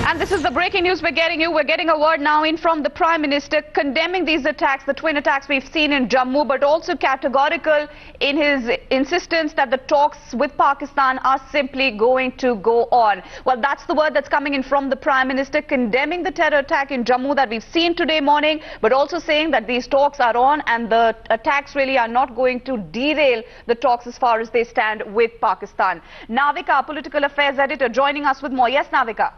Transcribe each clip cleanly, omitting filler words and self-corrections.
And this is the breaking news we're getting you. We're getting a word now in from the Prime Minister condemning these attacks, the twin attacks we've seen in Jammu, but also categorical in his insistence that the talks with Pakistan are simply going to go on. Well, that's the word that's coming in from the Prime Minister, condemning the terror attack in Jammu that we've seen today morning, but also saying that these talks are on and the attacks really are not going to derail the talks as far as they stand with Pakistan. Navika, political affairs editor, joining us with more. Yes, Navika.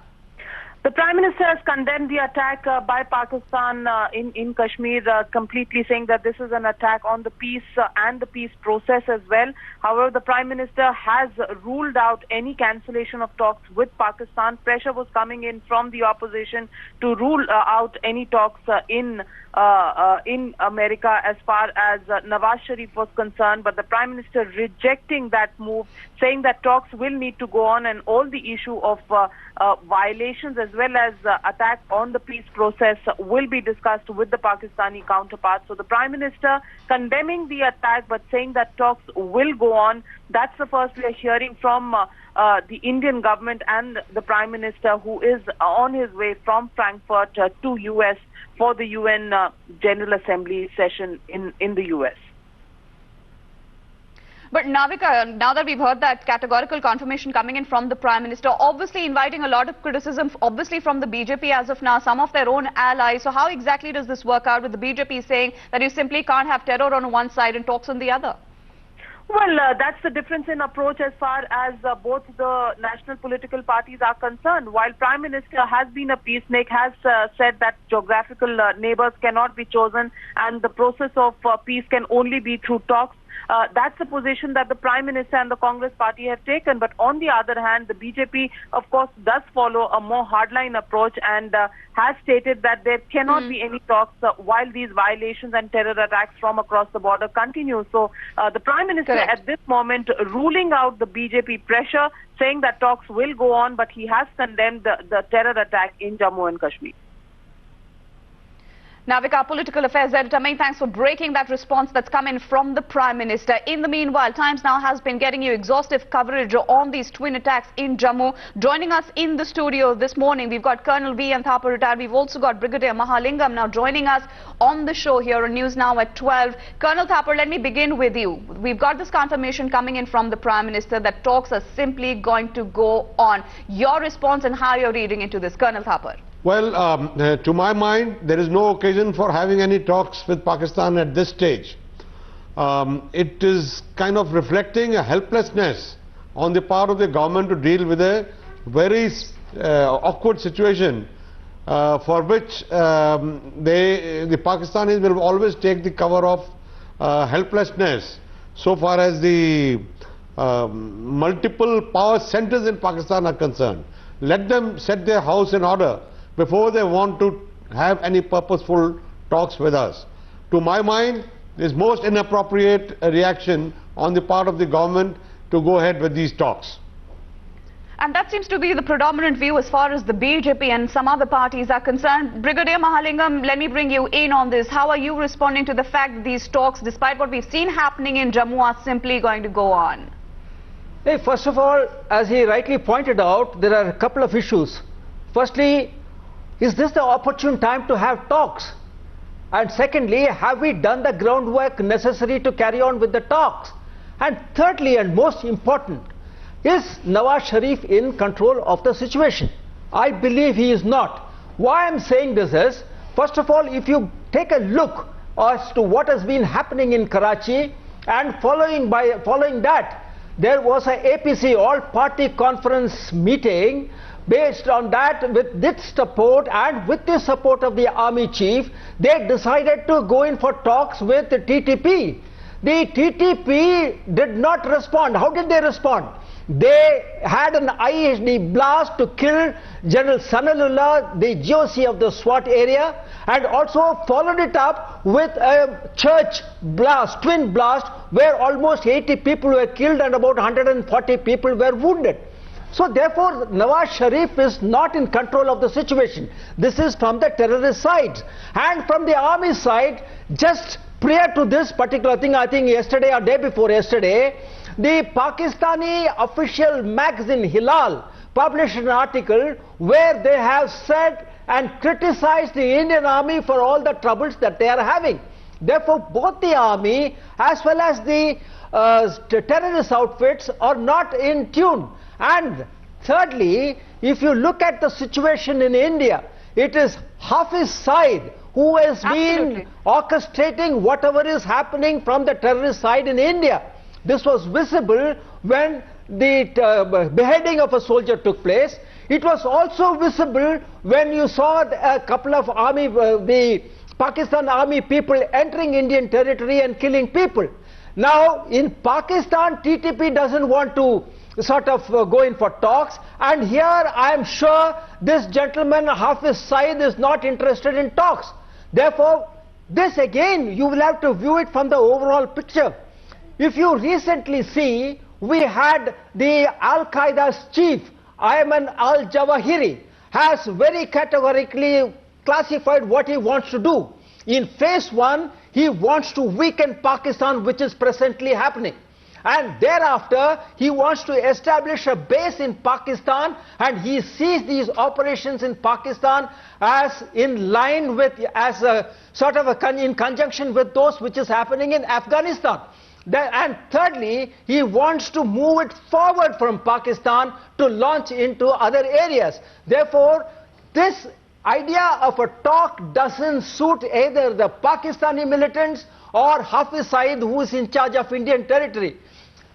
The Prime Minister has condemned the attack by Pakistan in Kashmir, completely saying that this is an attack on the peace and the peace process as well. However, the Prime Minister has ruled out any cancellation of talks with Pakistan. Pressure was coming in from the opposition to rule out any talks in America as far as Nawaz Sharif was concerned, but the Prime Minister rejecting that move, saying that talks will need to go on and all the issue of violations as well as attack on the peace process will be discussed with the Pakistani counterparts. So the Prime Minister condemning the attack but saying that talks will go on. That's the first we are hearing from the Indian government and the Prime Minister, who is on his way from Frankfurt to US for the UN General Assembly session in the US. But Navika, now that we've heard that categorical confirmation coming in from the Prime Minister, obviously inviting a lot of criticism, obviously from the BJP as of now, some of their own allies. So how exactly does this work out with the BJP saying that you simply can't have terror on one side and talks on the other? Well, that's the difference in approach as far as both the national political parties are concerned. While Prime Minister has been a peacenik, has said that geographical neighbors cannot be chosen and the process of peace can only be through talks. That's the position that the Prime Minister and the Congress party have taken. But on the other hand, the BJP, of course, does follow a more hardline approach and has stated that there cannot be any talks while these violations and terror attacks from across the border continue. So the Prime Minister at this moment ruling out the BJP pressure, saying that talks will go on, but he has condemned the terror attack in Jammu and Kashmir. Navika, political affairs editor, many thanks for breaking that response that's come in from the Prime Minister. In the meanwhile, Times Now has been getting you exhaustive coverage on these twin attacks in Jammu. Joining us in the studio this morning, we've got Colonel V.N. Thapar retired. We've also got Brigadier Mahalingam now joining us on the show here on News Now at 12. Colonel Thapar, let me begin with you. We've got this confirmation coming in from the Prime Minister that talks are simply going to go on. Your response and how you're reading into this, Colonel Thapar. Well, to my mind, there is no occasion for having any talks with Pakistan at this stage. It is kind of reflecting a helplessness on the part of the government to deal with a very awkward situation for which the Pakistanis will always take the cover of helplessness so far as the multiple power centers in Pakistan are concerned. Let them set their house in order before they want to have any purposeful talks with us. To my mind, it is most inappropriate reaction on the part of the government to go ahead with these talks. And that seems to be the predominant view as far as the BJP and some other parties are concerned. Brigadier Mahalingam, let me bring you in on this. How are you responding to the fact that these talks, despite what we've seen happening in Jammu, are simply going to go on? Hey, first of all, as he rightly pointed out, there are a couple of issues. Firstly, is this the opportune time to have talks? And secondly, have we done the groundwork necessary to carry on with the talks? And thirdly, and most important, is Nawaz Sharif in control of the situation? I believe he is not. Why I'm saying this is, first of all, if you take a look as to what has been happening in Karachi, and following that, there was a APC all-party conference meeting. Based on that, with this support and with the support of the army chief, they decided to go in for talks with the TTP. The TTP did not respond. How did they respond? They had an IED blast to kill General Sanalullah, the GOC of the SWAT area, and also followed it up with a church blast, twin blast, where almost 80 people were killed and about 140 people were wounded. So therefore, Nawaz Sharif is not in control of the situation. This is from the terrorist side. And from the army side, just prior to this particular thing, I think yesterday or day before yesterday, the Pakistani official magazine Hilal published an article where they have said and criticized the Indian army for all the troubles that they are having. Therefore, both the army as well as the terrorist outfits are not in tune. And thirdly, if you look at the situation in India, it is Hafiz Saeed who has been orchestrating whatever is happening from the terrorist side in India. This was visible when the beheading of a soldier took place. It was also visible when you saw a couple of army, the Pakistan army people entering Indian territory and killing people. Now in Pakistan, TTP doesn't want to sort of go in for talks, and here I am sure this gentleman Hafiz Saeed is not interested in talks. Therefore, this again you will have to view it from the overall picture. If you recently see, we had the Al-Qaeda's chief, Ayman al-Zawahiri, has very categorically classified what he wants to do. In phase 1, he wants to weaken Pakistan, which is presently happening. And thereafter, he wants to establish a base in Pakistan, and he sees these operations in Pakistan as in line with, as a sort of in conjunction with those which is happening in Afghanistan. And thirdly, he wants to move it forward from Pakistan to launch into other areas. Therefore, this idea of a talk doesn't suit either the Pakistani militants or Hafiz Saeed, who is in charge of Indian territory.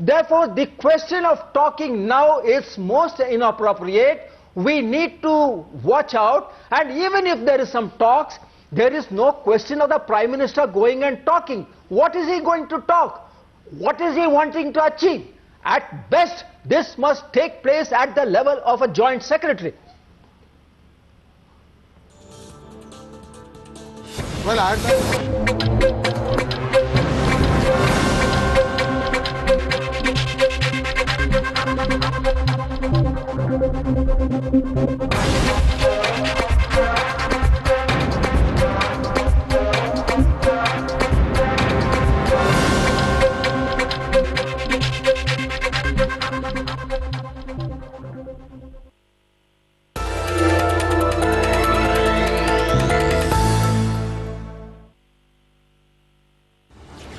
Therefore, the question of talking now is most inappropriate. We need to watch out, and even if there is some talks, there is no question of the Prime Minister going and talking. What is he going to talk? What is he wanting to achieve? At best, this must take place at the level of a joint secretary. Well,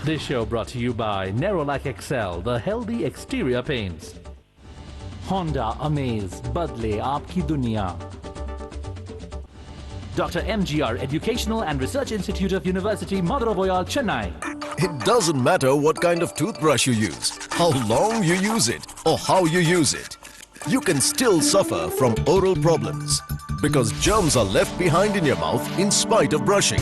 This show brought to you by Nerolac XL, the healthy exterior paints. Honda Amaze, badle aapki duniya. Dr. MGR Educational and Research Institute of University, Madurai, Chennai. It doesn't matter what kind of toothbrush you use, how long you use it, or how you use it. You can still suffer from oral problems because germs are left behind in your mouth in spite of brushing.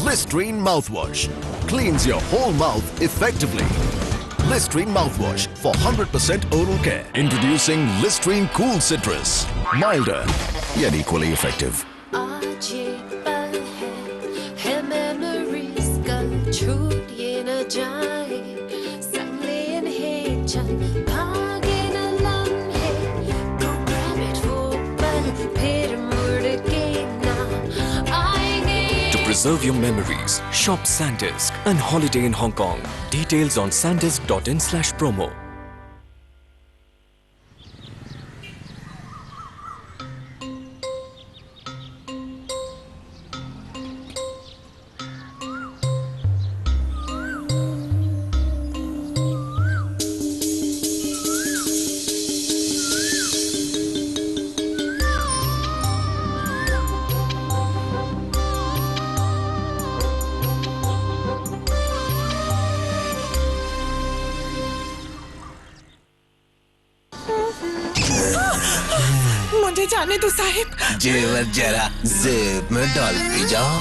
Listerine mouthwash cleans your whole mouth effectively. Listerine mouthwash for 100% oral care. Introducing Listerine Cool Citrus. Milder, yet equally effective. Preserve your memories. Shop SanDisk and holiday in Hong Kong. Details on sandisk.in/promo. मुझे जाने दो साहिब। जेवर जरा जेब में डाल P जाओ।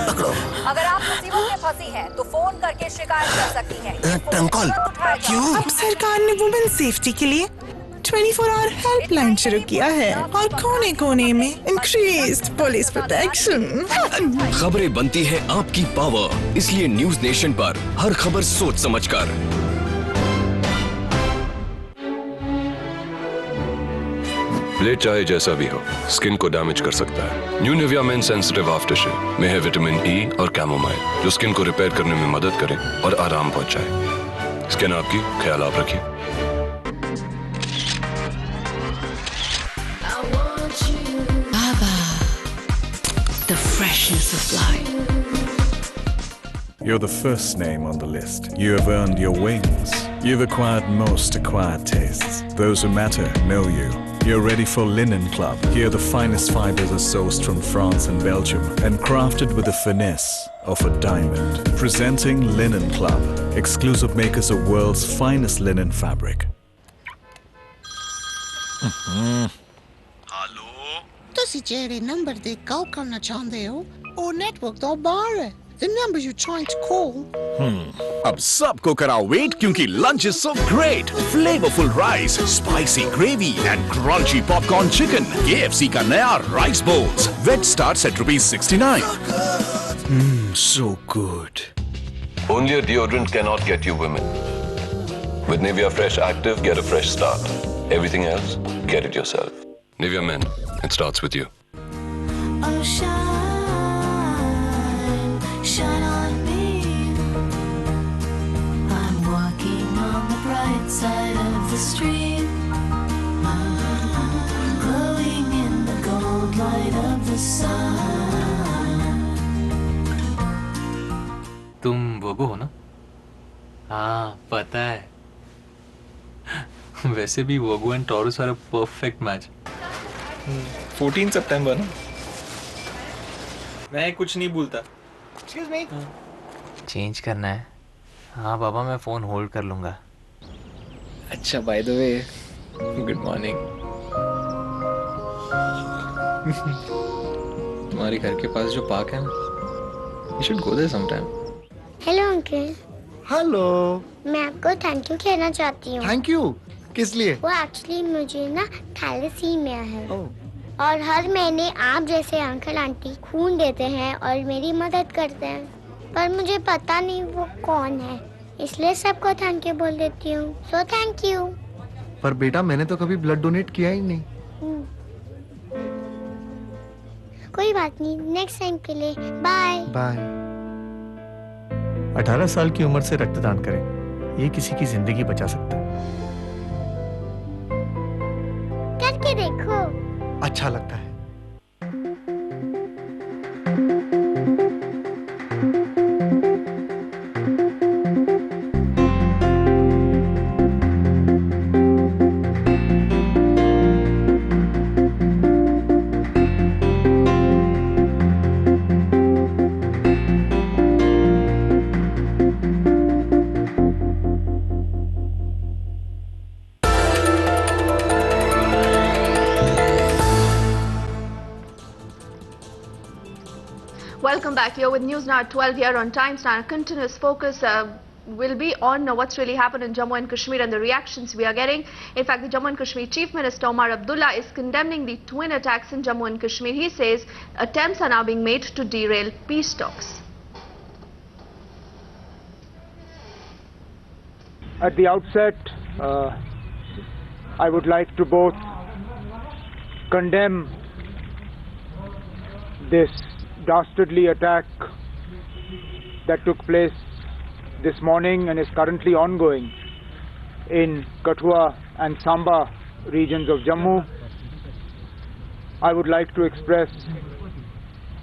पकड़ो। अगर आप मुसीबत में फंसी हैं, तो फोन करके शिकायत कर सकती हैं। टंकल, क्यों? अब सरकार ने वुमेन सेफ्टी के लिए 24 आवर हेल्पलाइन शुरू किया है और कोने-कोने में इंक्रीज्ड पुलिस प्रोटेक्शन। खबरें बनती है आपकी पावर, इसलिए न्यूज नेशन पर हर खबर सोच समझकर। ब्लेड चाहे जैसा भी हो, स्किन को डैमेज कर सकता है। New Nivea Men Sensitive aftershave में है विटामिन ई और कैमोमाइल, जो स्किन को रिपेयर करने में मदद करे और आराम पहुंचाए। स्किन आपकी, ख्याल आप रखिए। freshness of life. You're the first name on the list. You have earned your wings. You've acquired most acquired tastes. Those who matter know you. You're ready for Linen Club. Here the finest fibers are sourced from France and Belgium and crafted with the finesse of a diamond. Presenting Linen Club, exclusive makers of world's finest linen fabric. ਤੁਸੀਂ ਜਿਹੜੇ number ਤੇ ਕਾਲ ਕਰਨਾ ਚਾਹੁੰਦੇ ਹੋ ਉਹ network ਤੋਂ ਬਾਹਰ ਹੈ The number you're trying to call. अब सबको कराओ वेट क्योंकि lunch is so great. Flavorful rice, spicy gravy and crunchy popcorn chicken. KFC का नया rice bowls. Veg starts at ₹69. So good. Only a deodorant cannot get you women. With Nivea Fresh Active, get a fresh start. Everything else, get it yourself. Nivea Men, it starts with you. Oh, shine on me. I'm walking on the bright side of the street, glowing in the gold light of the sun. तुम वोगो हो ना? हाँ पता है. वैसे भी Vogo and Taurus are a perfect match. 14 सितंबर ना? मैं कुछ नहीं भूलता. Excuse me. चेंज करना है. हाँ बाबा मैं फोन होल्ड कर लूंगा. अच्छा by the way good morning. तुम्हारे घर के पास जो पार्क है ना, you should go there sometime. Hello uncle. Hello. मैं आपको थैंक यू कहना चाहती हूँ. थैंक यू किस लिए? वो एक्चुअली मुझे ना थैलेसीमिया है और हर महीने आप जैसे अंकल आंटी खून देते हैं और मेरी मदद करते हैं, पर मुझे पता नहीं वो कौन है, इसलिए सबको थैंक यू बोल देती हूँ. So thank you. पर बेटा मैंने तो कभी ब्लड डोनेट किया ही नहीं. कोई बात नहीं, नेक्स्ट टाइम के लिए बाय. बाय. 18 साल की उम्र से रक्तदान करें, ये किसी की जिंदगी बचा सकता है. करके देखो. अच्छा लगता है. Welcome back. You're with News Now at 12 here on Times Now. Continuous focus will be on what's really happened in Jammu and Kashmir and the reactions we are getting. In fact, the Jammu and Kashmir Chief Minister Omar Abdullah is condemning the twin attacks in Jammu and Kashmir. He says attempts are now being made to derail peace talks. At the outset, I would like to both condemn this dastardly attack that took place this morning and is currently ongoing in Kathua and Samba regions of Jammu. I would like to express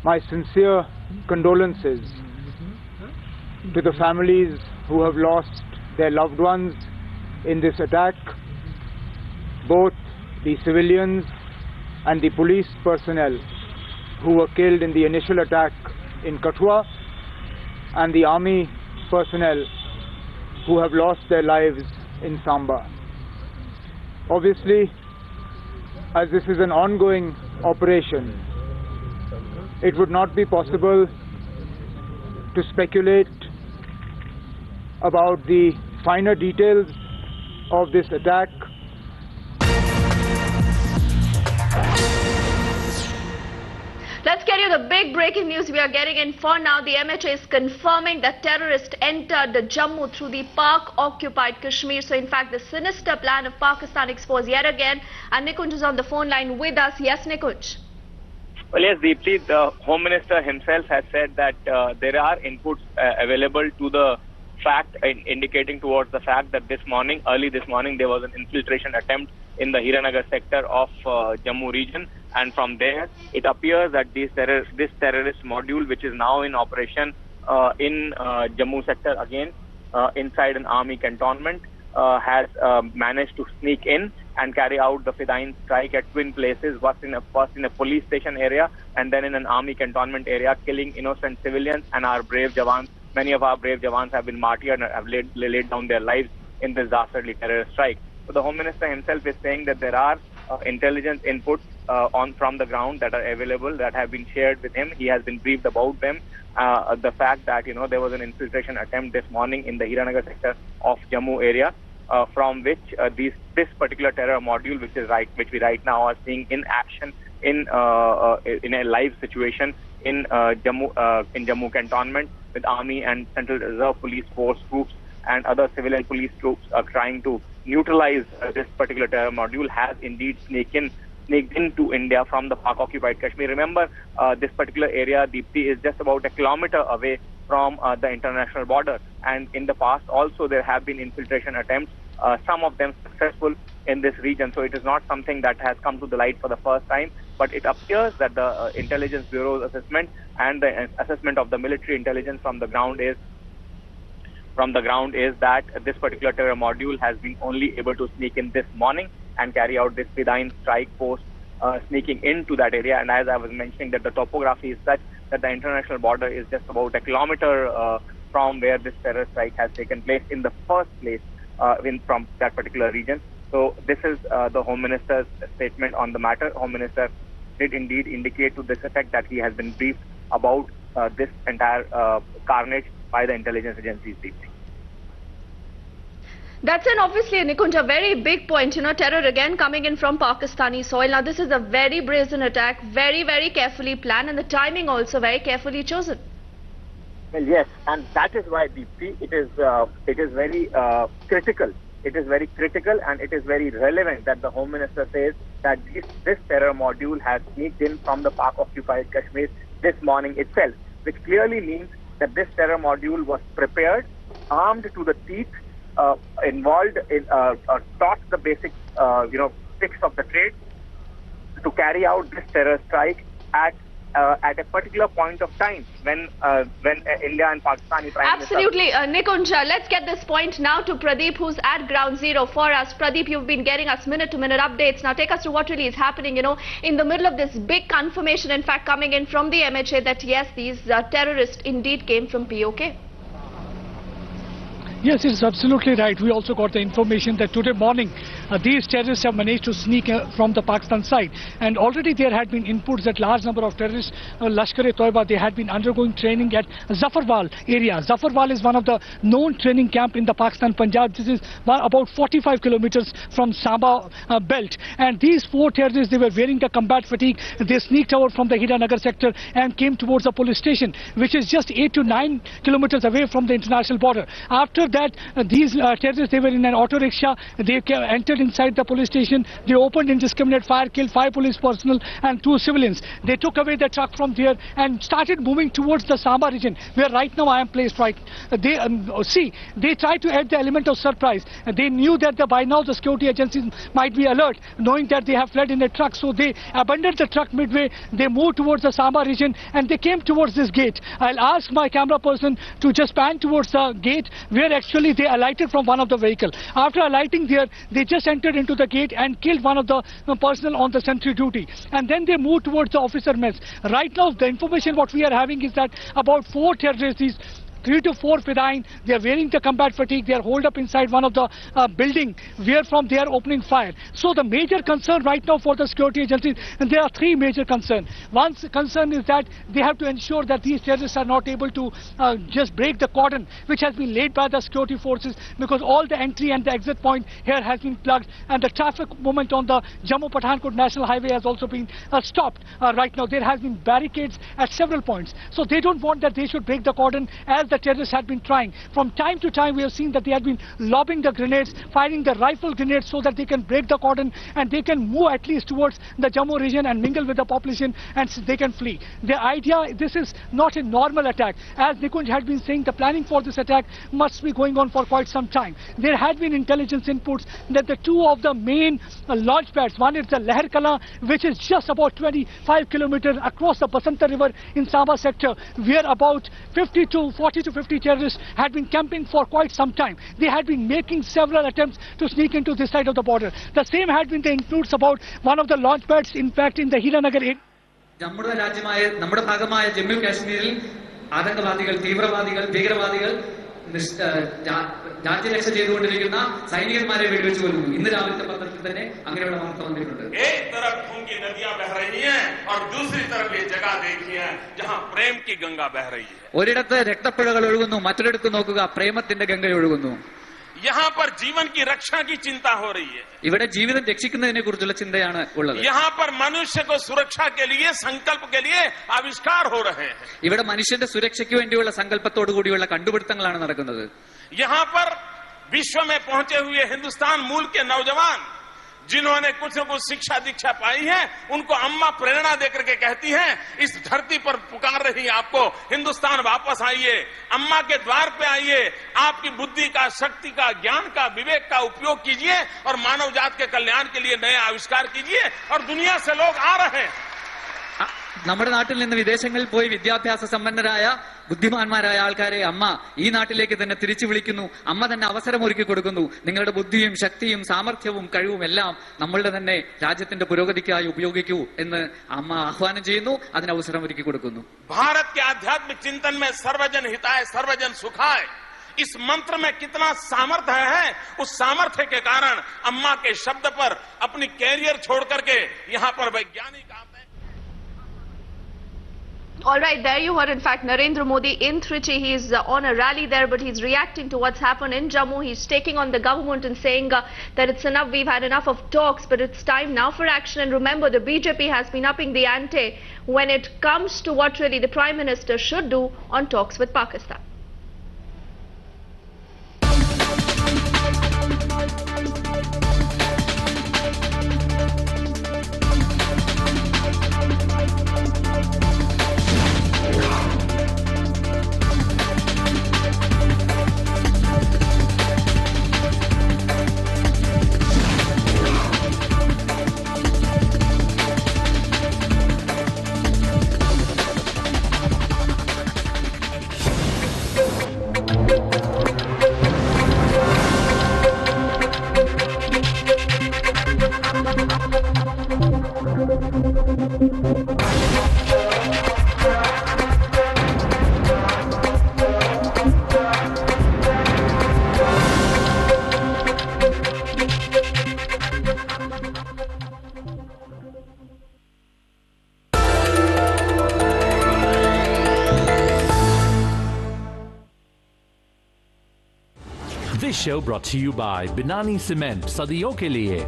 my sincere condolences to the families who have lost their loved ones in this attack, both the civilians and the police personnel who were killed in the initial attack in Kathua, and the army personnel who have lost their lives in Samba. Obviously, as this is an ongoing operation, it would not be possible to speculate about the finer details of this attack. Let's get you the big breaking news we are getting in. For now, the MHA is confirming that terrorists entered Jammu through the Pak-occupied Kashmir. So, in fact, the sinister plan of Pakistan exposed yet again. And Nikunj is on the phone line with us. Yes, Nikunj. Well, yes, Deepthi, the Home Minister himself has said that there are inputs available to the fact, indicating towards the fact that early this morning, there was an infiltration attempt in the Hiranagar sector of Jammu region. And from there, it appears that this terrorist module, which is now in operation in Jammu sector again, inside an army cantonment, has managed to sneak in and carry out the Fidayeen strike at twin places, first in a police station area and then in an army cantonment area, killing innocent civilians and our brave jawans. Many of our brave jawans have been martyred and have laid down their lives in this dastardly terrorist strike. So the Home Minister himself is saying that there are intelligence inputs from the ground that are available, that have been shared with him. He has been briefed about them. The fact that there was an infiltration attempt this morning in the Hiranagar sector of Jammu area, from which this particular terror module, which we right now are seeing in action in a live situation in Jammu cantonment, with army and Central Reserve Police Force troops and other civilian police troops trying to neutralize this particular terror module, has indeed sneaked into India from the Pak-occupied Kashmir. Remember, this particular area, Deepti, is just about a kilometer away from the international border. And in the past also there have been infiltration attempts, some of them successful in this region. So it is not something that has come to the light for the first time, but it appears that the Intelligence Bureau's assessment and the assessment of the military intelligence from the ground is that this particular terror module has been only able to sneak in this morning and carry out this Fidayeen strike post, sneaking into that area. And as I was mentioning, that the topography is such that the international border is just about a kilometer from where this terror strike has taken place in the first place from that particular region. So this is the Home Minister's statement on the matter. Home Minister did indeed indicate to this effect that he has been briefed about this entire carnage by the intelligence agencies. That's obviously, Nikunj, a very big point, terror again coming in from Pakistani soil. Now this is a very brazen attack, very, very carefully planned, and the timing also very carefully chosen. Well, yes, and that is why, Deepti, it is very critical. It is very critical and it is very relevant that the Home Minister says that this terror module has sneaked in from the Pak-occupied Kashmir this morning itself, which clearly means that this terror module was prepared, armed to the teeth, involved in taught the basic tricks of the trade to carry out this terror strike at a particular point of time when India and Pakistani Prime Minister... Absolutely, Nikunj, let's get this point now to Pradeep, who's at ground zero for us. Pradeep, you've been getting us minute-to-minute updates. Now take us to what really is happening, in the middle of this big confirmation, in fact, coming in from the MHA that yes, these terrorists indeed came from POK. Yes, it's absolutely right. We also got the information that today morning these terrorists have managed to sneak from the Pakistan side, and already there had been inputs that large number of terrorists, Lashkar-e-Toiba, they had been undergoing training at Zafarwal area. Zafarwal is one of the known training camp in the Pakistan Punjab. This is about 45 kilometers from Samba belt, and these four terrorists, they were wearing the combat fatigue. They sneaked out from the Hiranagar sector and came towards the police station, which is just 8 to 9 kilometers away from the international border. After that, these terrorists, they were in an auto rickshaw. They entered inside the police station. They opened indiscriminate fire, killed 5 police personnel and 2 civilians. They took away the truck from there and started moving towards the Samba region, where right now I am placed. Right, they tried to add the element of surprise. They knew that by now the security agencies might be alert, knowing that they have fled in a truck. So they abandoned the truck midway. They moved towards the Samba region and they came towards this gate. I'll ask my camera person to just pan towards the gate, where actually they alighted from one of the vehicle. After alighting there, they just entered into the gate and killed one of the personnel on the sentry duty. And then they moved towards the officer mess. Right now, the information what we are having is that about 4 terrorists, 3 to 4 Fidayeen, they are wearing the combat fatigue. They are holed up inside one of the building where from they are opening fire. So the major concern right now for the security agencies, and there are 3 major concerns. One concern is that they have to ensure that these terrorists are not able to just break the cordon which has been laid by the security forces, because all the entry and the exit point here has been plugged, and the traffic movement on the Jammu-Pathankot National Highway has also been stopped. Right now there has been barricades at several points. So they don't want that they should break the cordon, as the terrorists had been trying. From time to time, we have seen that they had been lobbing the grenades, firing the rifle grenades so that they can break the cordon and they can move at least towards the Jammu region and mingle with the population and they can flee. The idea, this is not a normal attack. As Nikunj had been saying, the planning for this attack must be going on for quite some time. There had been intelligence inputs that the two of the main launch pads, one is the Leher Kala, which is just about 25 kilometers across the Basanta River in Samba sector, where about 40 to 50 terrorists had been camping for quite some time. They had been making several attempts to sneak into this side of the border. The same had been the inputs about one of the launch pads, in fact, in the Hiranagar area. നമ്മുടെ രാജ്യമായ നമ്മുടെ ഭാഗമായ ജമ്മു കാശ്മീരിൽ ആതങ്കവാദികൾ, തീവ്രവാദികൾ, ഭീകരവാദികൾ രാജ്യരക്ഷ ചെയ്തുകൊണ്ടിരിക്കുന്ന സൈനികന്മാരെ വെടിവെച്ച് കൊല്ലുന്നു. ഇന്ന് രാവിലത്തെ പത്രത്തിൽ തന്നെ അങ്ങനെയുള്ള വാർത്ത വന്നിട്ടുണ്ട്. एक तरफ खून की नदियां बह रही हैं और दूसरी तरफ ये जगह देखिए जहां प्रेम की गंगा बह रही है. ഒരിടത്ത് രക്തപ്പുഴകൾ ഒഴുകുന്നു, മറ്റൊരിടത്ത് നോക്കുക പ്രേമത്തിന്റെ ഗംഗ ഒഴുകുന്നു. यहाँ पर जीवन की रक्षा की चिंता हो रही है. ഇവിടെ ജീവിതം രക്ഷിക്കുന്നതിനെ കുറിച്ചുള്ള ചിന്തയാണ് ഉള്ളത്. यहाँ पर मनुष्य को सुरक्षा के लिए संकल्प के लिए आविष्कार हो रहे हैं. ഇവിടെ മനുഷ്യന്റെ സുരക്ഷയ്ക്ക് വേണ്ടിയുള്ള സങ്കല്പത്തോടു കൂടിയുള്ള കണ്ടുപിടുത്തങ്ങളാണ് നടക്കുന്നത്. यहाँ पर विश्व में पहुंचे हुए हिंदुस्तान मूल के नौजवान जिन्होंने कुछ न कुछ शिक्षा दीक्षा पाई है, उनको अम्मा प्रेरणा देकर के कहती हैं, इस धरती पर पुकार रही आपको, हिंदुस्तान वापस आइए, अम्मा के द्वार पे आइए, आपकी बुद्धि का, शक्ति का, ज्ञान का, विवेक का उपयोग कीजिए और मानव जात के कल्याण के लिए नए आविष्कार कीजिए. और दुनिया से लोग आ रहे हैं. നമ്മുടെ നാട്ടിൽ നിന്ന് വിദേശങ്ങളിൽ പോയി വിദ്യാഭ്യാസ സമ്പന്നരായ ബുദ്ധിമാന്മാരായ ആൾക്കാരെ അമ്മ ഈ നാട്ടിലേക്ക് തന്നെ തിരിച്ചു വിളിക്കുന്നു. അമ്മ തന്നെ അവസരം ഒരുക്കി കൊടുക്കുന്നു. നിങ്ങളുടെ ബുദ്ധിയും ശക്തിയും സാമർഥ്യവും കഴിവും എല്ലാം നമ്മളുടെ തന്നെ രാജ്യത്തിന്റെ പുരോഗതിക്കായി ഉപയോഗിക്കൂ എന്ന് അമ്മ ആഹ്വാനം ചെയ്യുന്നു. അതിന് അവസരം ഒരുക്കി കൊടുക്കുന്നു. भारत के आध्यात्मिक चिंतन में सर्वजन हिताय सर्वजन सुखाय, इस मंत्र में कितना सामर्थ्य है. उस सामर्थ्य के कारण अम्मा के शब्द पर अपनी कैरियर छोड़ करके यहाँ पर वैज्ञानिक All right, there you heard, in fact, Narendra Modi in Trichy. He's on a rally there, but he's reacting to what's happened in Jammu. He's taking on the government and saying that it's enough, we've had enough of talks, but it's time now for action. And remember, the BJP has been upping the ante when it comes to what really the Prime Minister should do on talks with Pakistan. This show brought to you by Binani Cement, Sadiyon ke liye.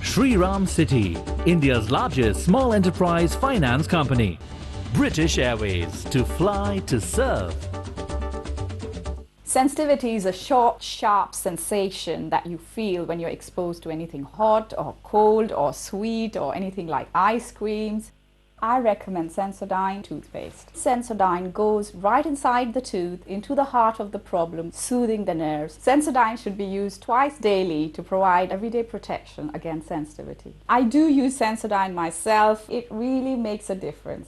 Shri Ram City, India's largest small enterprise finance company. British Airways, to fly to serve. Sensitivity is a short, sharp sensation that you feel when you're exposed to anything hot or cold or sweet or anything like ice creams. I recommend Sensodyne toothpaste. Sensodyne goes right inside the tooth, into the heart of the problem, soothing the nerves. Sensodyne should be used twice daily to provide everyday protection against sensitivity. I do use Sensodyne myself. It really makes a difference.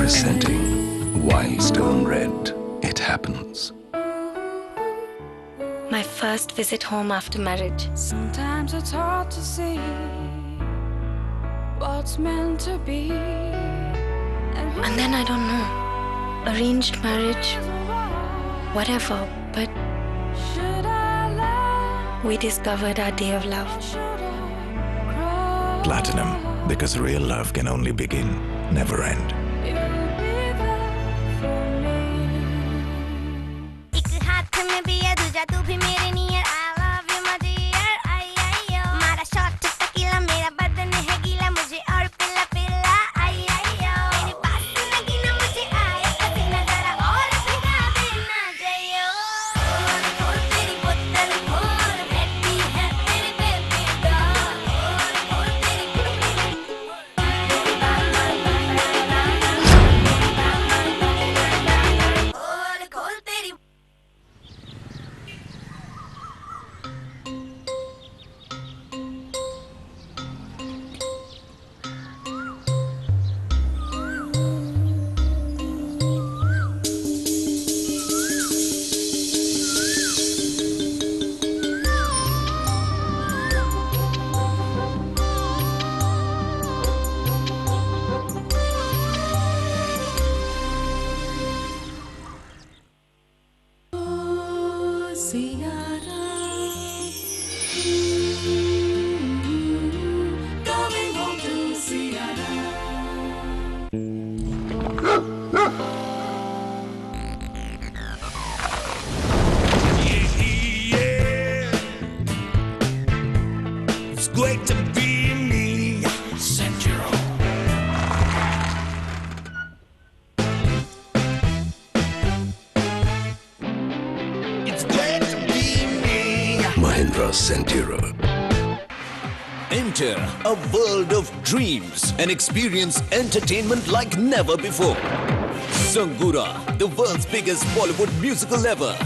Presenting Wildstone Red. It happens. My first visit home after marriage. Sometimes it's hard to see what's meant to be. And then I don't know. Arranged marriage, whatever, but we discovered our day of love. Platinum, because real love can only begin, never end. तू भी मेरे near I love you my dear आई आई ओ मारा shot tequila मेरा बदन है गीला मुझे और It's great to be me. Centuro. It's great to be me. Mahindra Centuro. Enter a world of dreams and experience entertainment like never before. Sangura, the world's biggest Bollywood musical ever.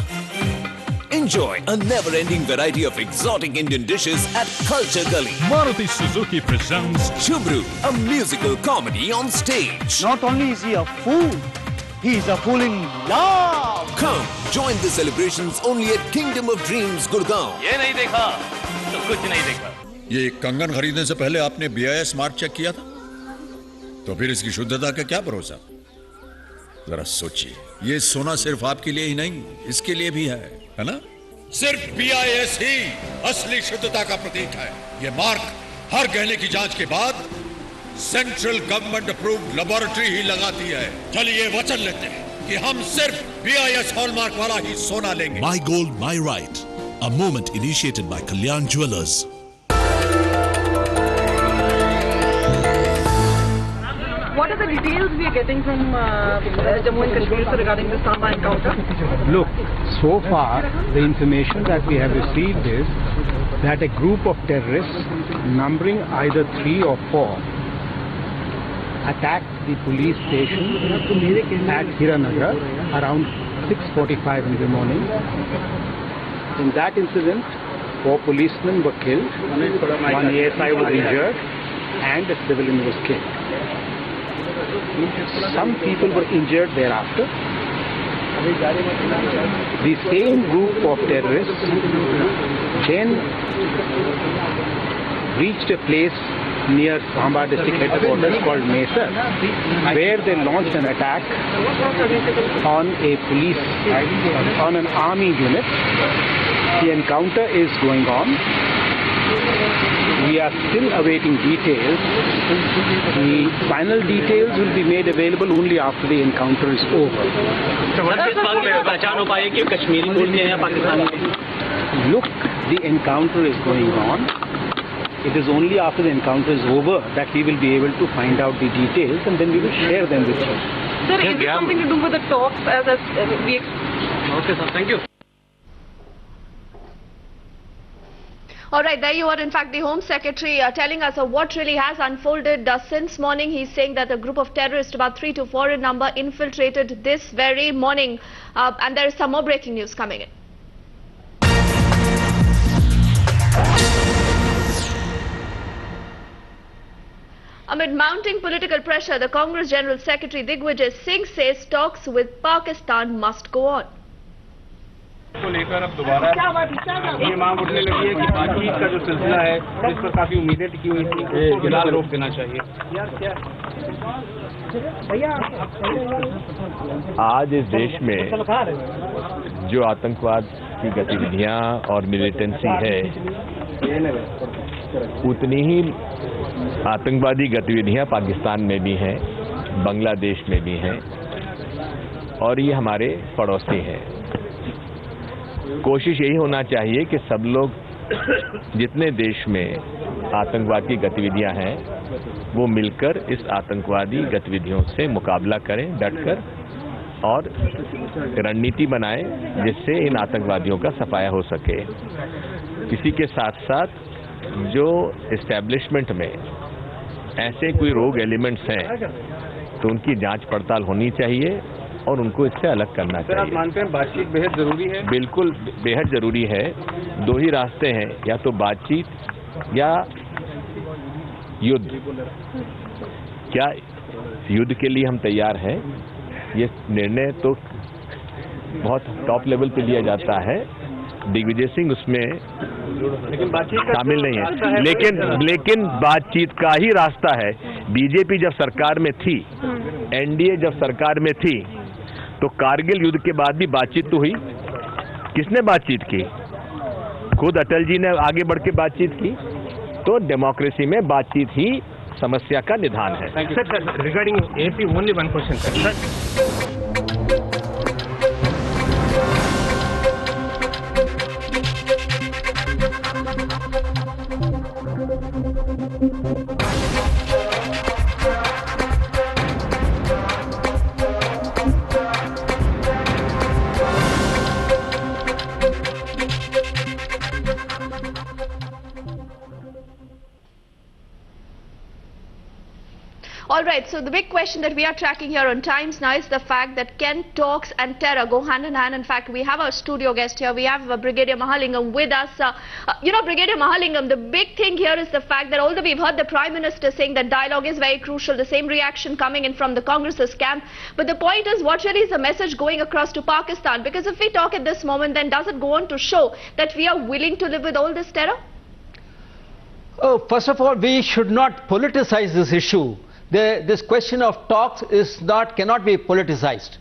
Enjoy a never-ending variety of exotic Indian dishes at Culture Gully. Maruti Suzuki presents Chumru, a musical comedy on stage. Not only is he a fool, he is a fool in love. Come, join the celebrations only at Kingdom of Dreams, Gurgaon. ये नहीं देखा तो कुछ नहीं देखा। ये कंगन खरीदने से पहले आपने BIS मार्क चेक किया था? तो फिर इसकी शुद्धता का क्या भरोसा? जरा सोचिए, ये सोना सिर्फ आपके लिए ही नहीं, इसके लिए भी है ना? सिर्फ BIS ही असली शुद्धता का प्रतीक है। ये मार्क हर गहने की जांच के बाद सेंट्रल गवर्नमेंट अप्रूव्ड लेबोरेटरी ही लगाती है। चलिए वचन लेते हैं कि हम सिर्फ BIS हॉलमार्क वाला ही सोना लेंगे। My Gold, My Right. A movement initiated by Kalyan Jewelers. What are the details we are getting from Jammu and Kashmir regarding the Samba encounter? Look, so far the information that we have received is that a group of terrorists numbering either 3 or 4 attacked the police station at Hiranagar around 6:45 in the morning. In that incident, 4 policemen were killed, 1 ASI was injured and a civilian was killed. Some people were injured thereafter. The same group of terrorists then reached a place near Samba district headquarters called Mesa, where they launched an attack on a police, on an army unit. The encounter is going on. We are still awaiting details. The final details will be made available only after the encounter is over. Look, the encounter is going on. It is only after the encounter is over that we will be able to find out the details, and then we will share them with you. Sir, is it something to do with the talks as we... Okay, sir. Thank you. All right, there you are. In fact, the Home Secretary telling us what really has unfolded since morning. He's saying that a group of terrorists, about 3 to 4 in number, infiltrated this very morning. And there is some more breaking news coming in. Amid mounting political pressure, the Congress General Secretary Digvijay Singh says talks with Pakistan must go on. को लेकर अब दोबारा ये मांग उठने लगी है कि बातचीत का जो सिलसिला है इस पर काफी उम्मीदें टिकी हुई थी, उसको फिलहाल रोक देना चाहिए। आज इस देश में जो आतंकवाद की गतिविधियां और मिलिटेंसी है, उतनी ही आतंकवादी गतिविधियां पाकिस्तान में भी हैं, बांग्लादेश में भी हैं और ये हमारे पड़ोसी हैं। कोशिश यही होना चाहिए कि सब लोग जितने देश में आतंकवाद की गतिविधियां हैं वो मिलकर इस आतंकवादी गतिविधियों से मुकाबला करें डटकर और रणनीति बनाएं जिससे इन आतंकवादियों का सफाया हो सके। इसी के साथ साथ जो एस्टैब्लिशमेंट में ऐसे कोई रोग एलिमेंट्स हैं तो उनकी जांच पड़ताल होनी चाहिए और उनको इससे अलग करना चाहिए। आप मानते हैं बातचीत बेहद जरूरी है? बिल्कुल बेहद जरूरी है। 2 ही रास्ते हैं, या तो बातचीत या युद्ध। क्या युद्ध के लिए हम तैयार हैं? ये निर्णय तो बहुत टॉप लेवल पे लिया जाता है, दिग्विजय सिंह उसमें शामिल नहीं है, लेकिन बातचीत का ही रास्ता है। बीजेपी जब सरकार में थी, एनडीए जब सरकार में थी, तो कारगिल युद्ध के बाद भी बातचीत तो हुई। किसने बातचीत की? खुद अटल जी ने आगे बढ़ के बातचीत की। तो डेमोक्रेसी में बातचीत ही समस्या का निदान है। Sir, regarding AP only one question sir. All right, so the big question that we are tracking here on Times now is the fact that can talks and terror go hand in hand? In fact, we have our studio guest here. We have Brigadier Mahalingam with us. Brigadier Mahalingam, the big thing here is the fact that although we've heard the Prime Minister saying that dialogue is very crucial, the same reaction coming in from the Congress's camp, but the point is, what really is the message going across to Pakistan? Because if we talk at this moment, then does it go on to show that we are willing to live with all this terror? Oh, first of all, we should not politicize this issue. This question of talks cannot be politicized.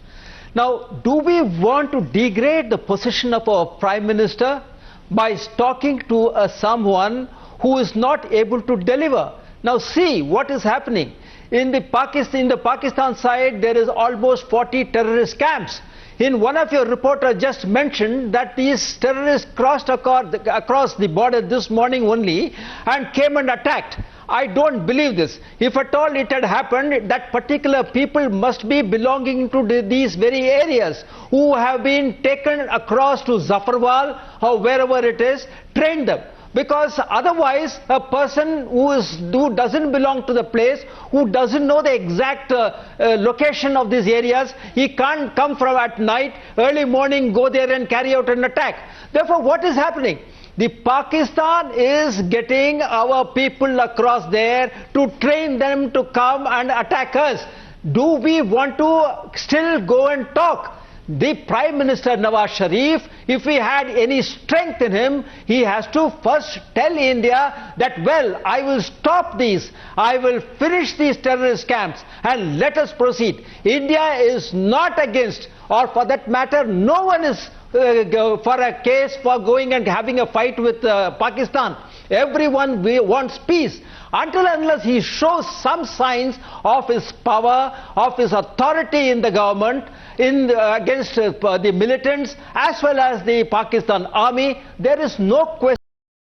Now, do we want to degrade the position of our Prime Minister by talking to someone who is not able to deliver? Now see what is happening. In the Pakistan side, there is almost 40 terrorist camps. In one of your reporters just mentioned that these terrorists crossed across the border this morning only and came and attacked. I don't believe this. If at all it had happened, that particular people must be belonging to these very areas who have been taken across to Zafarwal or wherever it is, trained them. Because otherwise a person who doesn't belong to the place, who doesn't know the exact location of these areas, he can't come from at night, early morning, go there and carry out an attack. Therefore, what is happening? The Pakistan is getting our people across there to train them to come and attack us. Do we want to still go and talk? The Prime Minister Nawaz Sharif, if he had any strength in him, he has to first tell India that, well, I will stop these, I will finish these terrorist camps and let us proceed. India is not against, or for that matter, no one is for a case for going and having a fight with Pakistan. Everyone wants peace. Until and unless he shows some signs of his power, of his authority in the government, against the militants as well as the Pakistan army, there is no question